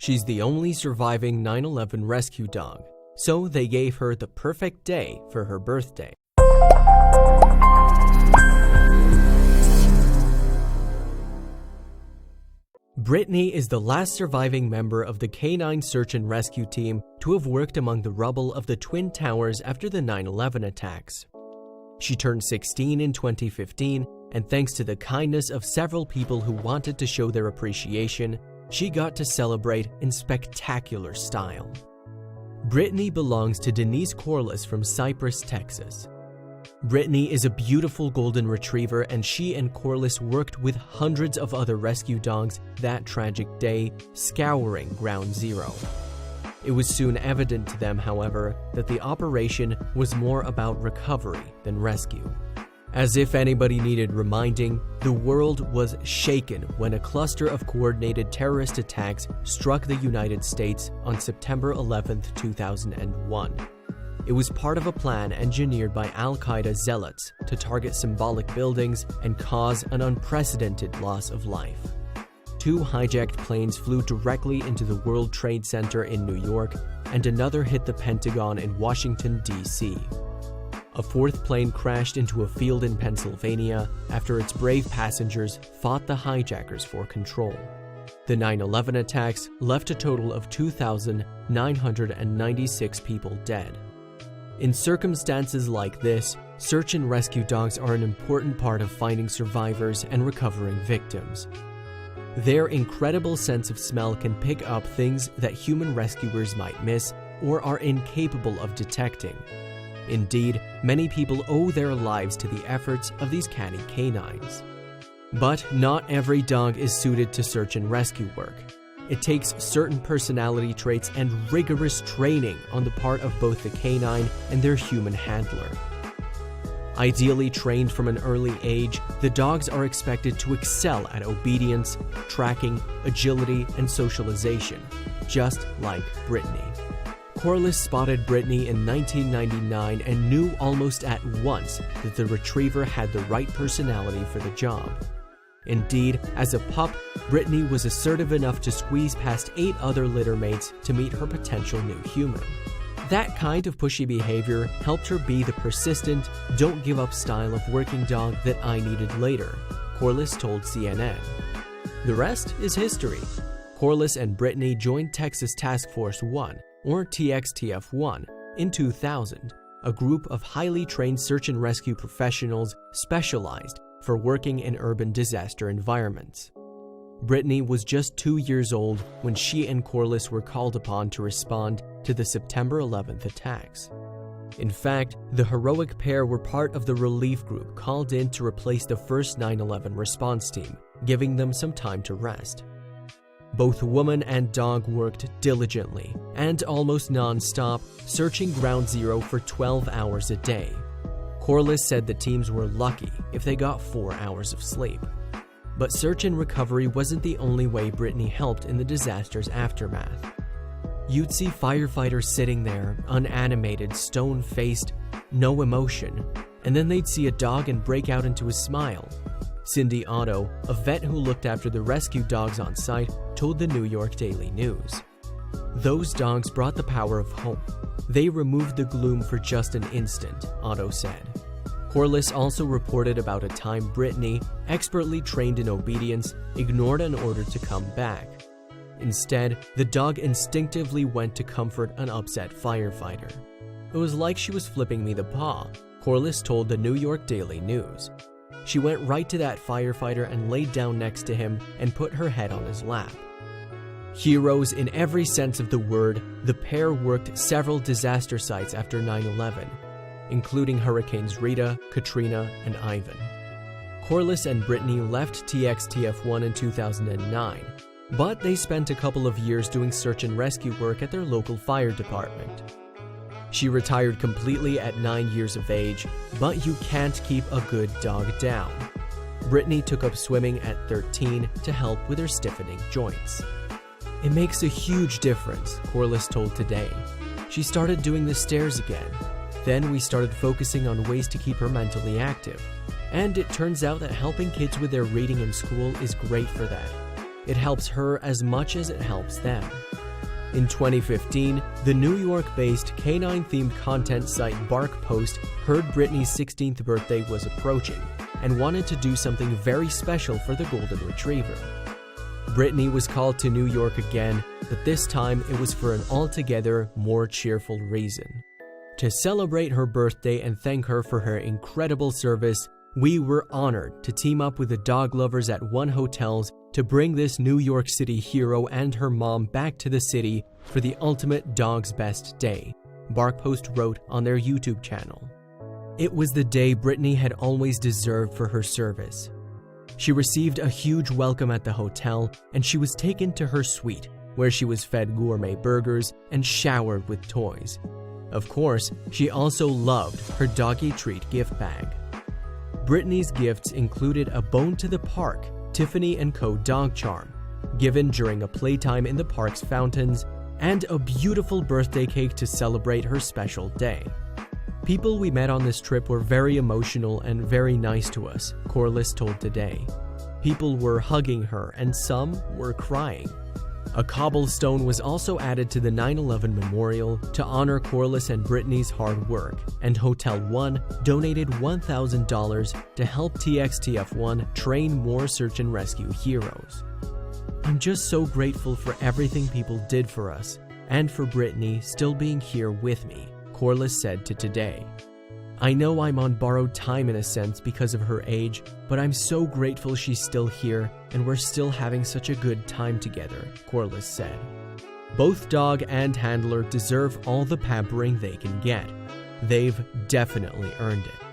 She's the only surviving 9/11 rescue dog, so they gave her the perfect day for her birthday. Brittany is the last surviving member of the K9 search and rescue team to have worked among the rubble of the Twin Towers after the 9/11 attacks. She turned 16 in 2015, and thanks to the kindness of several people who wanted to show their appreciation, she got to celebrate in spectacular style. Brittany belongs to Denise Corliss from Cypress, Texas. Brittany is a beautiful golden retriever, and she and Corliss worked with hundreds of other rescue dogs that tragic day, scouring Ground Zero. It was soon evident to them, however, that the operation was more about recovery than rescue. As if anybody needed reminding, the world was shaken when a cluster of coordinated terrorist attacks struck the United States on September 11, 2001. It was part of a plan engineered by Al-Qaeda zealots to target symbolic buildings and cause an unprecedented loss of life. 2 hijacked planes flew directly into the World Trade Center in New York, and another hit the Pentagon in Washington, D.C. A 4th plane crashed into a field in Pennsylvania after its brave passengers fought the hijackers for control. The 9/11 attacks left a total of 2,996 people dead. In circumstances like this, search and rescue dogs are an important part of finding survivors and recovering victims. Their incredible sense of smell can pick up things that human rescuers might miss or are incapable of detecting. Indeed, many people owe their lives to the efforts of these canny canines. But not every dog is suited to search and rescue work. It takes certain personality traits and rigorous training on the part of both the canine and their human handler. Ideally trained from an early age, the dogs are expected to excel at obedience, tracking, agility, and socialization, just like Brittany. Corliss spotted Brittany in 1999 and knew almost at once that the retriever had the right personality for the job. Indeed, as a pup, Brittany was assertive enough to squeeze past 8 other litter mates to meet her potential new human. That kind of pushy behavior helped her be the persistent, don't-give-up style of working dog that I needed later, Corliss told CNN. The rest is history. Corliss and Brittany joined Texas Task Force 1, or TXTF-1, in 2000, a group of highly trained search and rescue professionals specialized for working in urban disaster environments. Brittany was just 2 years old when she and Corliss were called upon to respond to the September 11th attacks. In fact, the heroic pair were part of the relief group called in to replace the first 9/11 response team, giving them some time to rest. Both woman and dog worked diligently and almost non-stop, searching Ground Zero for 12 hours a day. Corliss said the teams were lucky if they got 4 hours of sleep. But search and recovery wasn't the only way Brittany helped in the disaster's aftermath. You'd see firefighters sitting there, unanimated, stone-faced, no emotion, and then they'd see a dog and break out into a smile. Cindy Otto, a vet who looked after the rescue dogs on site, told the New York Daily News. Those dogs brought the power of hope. They removed the gloom for just an instant, Otto said. Corliss also reported about a time Brittany, expertly trained in obedience, ignored an order to come back. Instead, the dog instinctively went to comfort an upset firefighter. It was like she was flipping me the paw, Corliss told the New York Daily News. She went right to that firefighter and laid down next to him and put her head on his lap. Heroes in every sense of the word, the pair worked several disaster sites after 9/11, including Hurricanes Rita, Katrina, and Ivan. Corliss and Brittany left TXTF-1 in 2009, but they spent a couple of years doing search and rescue work at their local fire department. She retired completely at 9 years of age, but you can't keep a good dog down. Brittany took up swimming at 13 to help with her stiffening joints. It makes a huge difference, Corliss told Today. She started doing the stairs again. Then we started focusing on ways to keep her mentally active. And it turns out that helping kids with their reading in school is great for that. It helps her as much as it helps them. In 2015, the New York-based canine-themed content site BarkPost heard Brittany's 16th birthday was approaching and wanted to do something very special for the golden retriever. Brittany was called to New York again, but this time it was for an altogether more cheerful reason. To celebrate her birthday and thank her for her incredible service, we were honored to team up with the dog lovers at One Hotels to bring this New York City hero and her mom back to the city for the ultimate dog's best day, BarkPost wrote on their YouTube channel. It was the day Brittany had always deserved for her service. She received a huge welcome at the hotel, and she was taken to her suite, where she was fed gourmet burgers and showered with toys. Of course, she also loved her doggy treat gift bag. Brittany's gifts included a Bone to the Park Tiffany & Co. dog charm, given during a playtime in the park's fountains, and a beautiful birthday cake to celebrate her special day. People we met on this trip were very emotional and very nice to us, Corliss told Today. People were hugging her and some were crying. A cobblestone was also added to the 9/11 memorial to honor Corliss and Brittany's hard work, and Hotel One donated $1,000 to help TXTF1 train more search and rescue heroes. I'm just so grateful for everything people did for us, and for Brittany still being here with me, Corliss said to Today. I know I'm on borrowed time in a sense because of her age, but I'm so grateful she's still here and we're still having such a good time together, Corliss said. Both dog and handler deserve all the pampering they can get. They've definitely earned it.